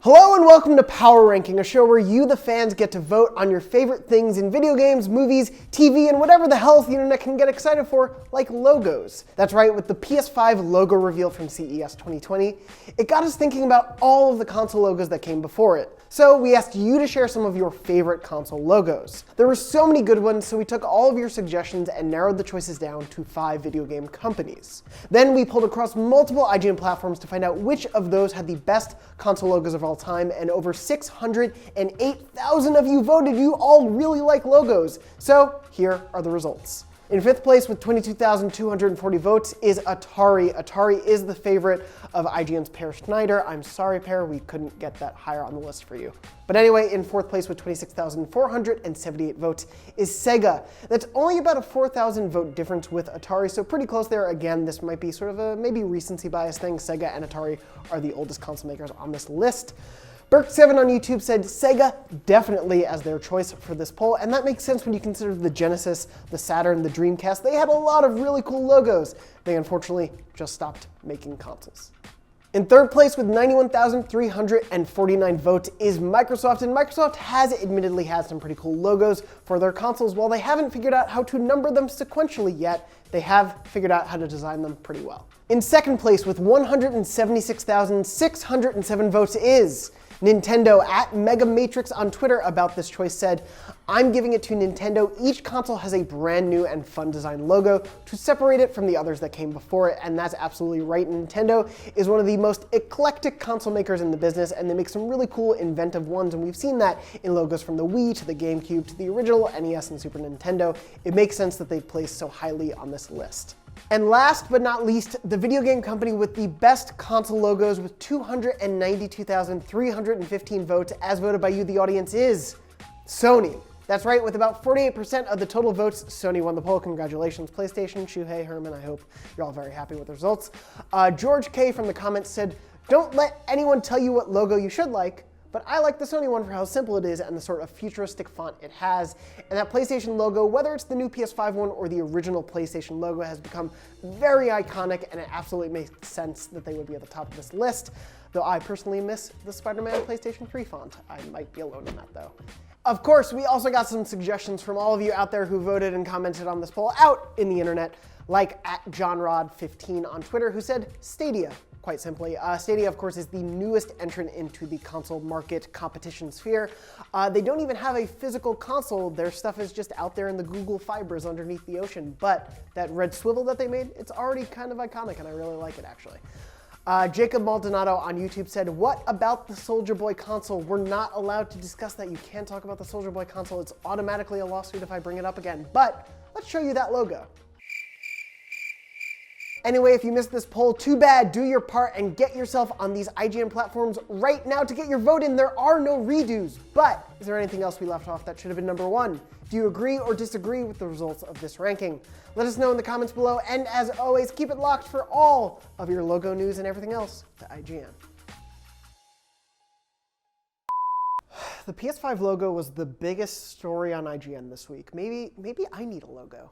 Hello and welcome to Power Ranking, a show where you, the fans, get to vote on your favorite things in video games, movies, TV, and whatever the hell the internet can get excited for, like logos. That's right, with the PS5 logo reveal from CES 2020, it got us thinking about all of the console logos that came before it. So we asked you to share some of your favorite console logos. There were so many good ones, so we took all of your suggestions and narrowed the choices down to 5 video game companies. Then we pulled across multiple IGN platforms to find out which of those had the best console logos of all time, and over 608,000 of you voted. You all really like logos. So here are the results. In 5th place with 22,240 votes is Atari. Atari is the favorite of IGN's Per Schneider. I'm sorry, Per, we couldn't get that higher on the list for you. But anyway, in 4th place with 26,478 votes is Sega. That's only about a 4,000 vote difference with Atari, so pretty close there. Again, this might be sort of a maybe recency bias thing. Sega and Atari are the oldest console makers on this list. Burke7 on YouTube said Sega definitely as their choice for this poll, and that makes sense when you consider the Genesis, the Saturn, the Dreamcast. They had a lot of really cool logos. They unfortunately just stopped making consoles. In 3rd place with 91,349 votes is Microsoft, and Microsoft has admittedly had some pretty cool logos for their consoles. While they haven't figured out how to number them sequentially yet, they have figured out how to design them pretty well. In 2nd place with 176,607 votes is Nintendo. At Mega Matrix on Twitter about this choice said, "I'm giving it to Nintendo. Each console has a brand new and fun design logo to separate it from the others that came before it," and that's absolutely right. Nintendo is one of the most eclectic console makers in the business, and they make some really cool, inventive ones, and we've seen that in logos from the Wii to the GameCube to the original NES and Super Nintendo. It makes sense that they've placed so highly on this list. And last but not least, the video game company with the best console logos with 292,315 votes, as voted by you, the audience, is Sony. That's right, with about 48% of the total votes, Sony won the poll. Congratulations, PlayStation, Shuhei, Herman. I hope you're all very happy with the results. George K. from the comments said, "Don't let anyone tell you what logo you should like, but I like the Sony one for how simple it is and the sort of futuristic font it has." And that PlayStation logo, whether it's the new PS5 one or the original PlayStation logo, has become very iconic, and it absolutely makes sense that they would be at the top of this list. Though I personally miss the Spider-Man PlayStation 3 font. I might be alone in that, though. Of course, we also got some suggestions from all of you out there who voted and commented on this poll out in the internet, like at JohnRod15 on Twitter, who said Stadia. Quite simply. Stadia, of course, is the newest entrant into the console market competition sphere. They don't even have a physical console. Their stuff is just out there in the Google Fibers underneath the ocean. But that red swivel that they made, it's already kind of iconic, and I really like it, actually. Jacob Maldonado on YouTube said, "What about the Soldier Boy console? We're not allowed to discuss that. You can't talk about the Soldier Boy console. It's automatically a lawsuit if I bring it up again. But let's show you that logo." Anyway, if you missed this poll, too bad. Do your part and get yourself on these IGN platforms right now to get your vote in. There are no redos. But is there anything else we left off that should have been number 1? Do you agree or disagree with the results of this ranking? Let us know in the comments below. And as always, keep it locked for all of your logo news and everything else to IGN. The PS5 logo was the biggest story on IGN this week. Maybe I need a logo.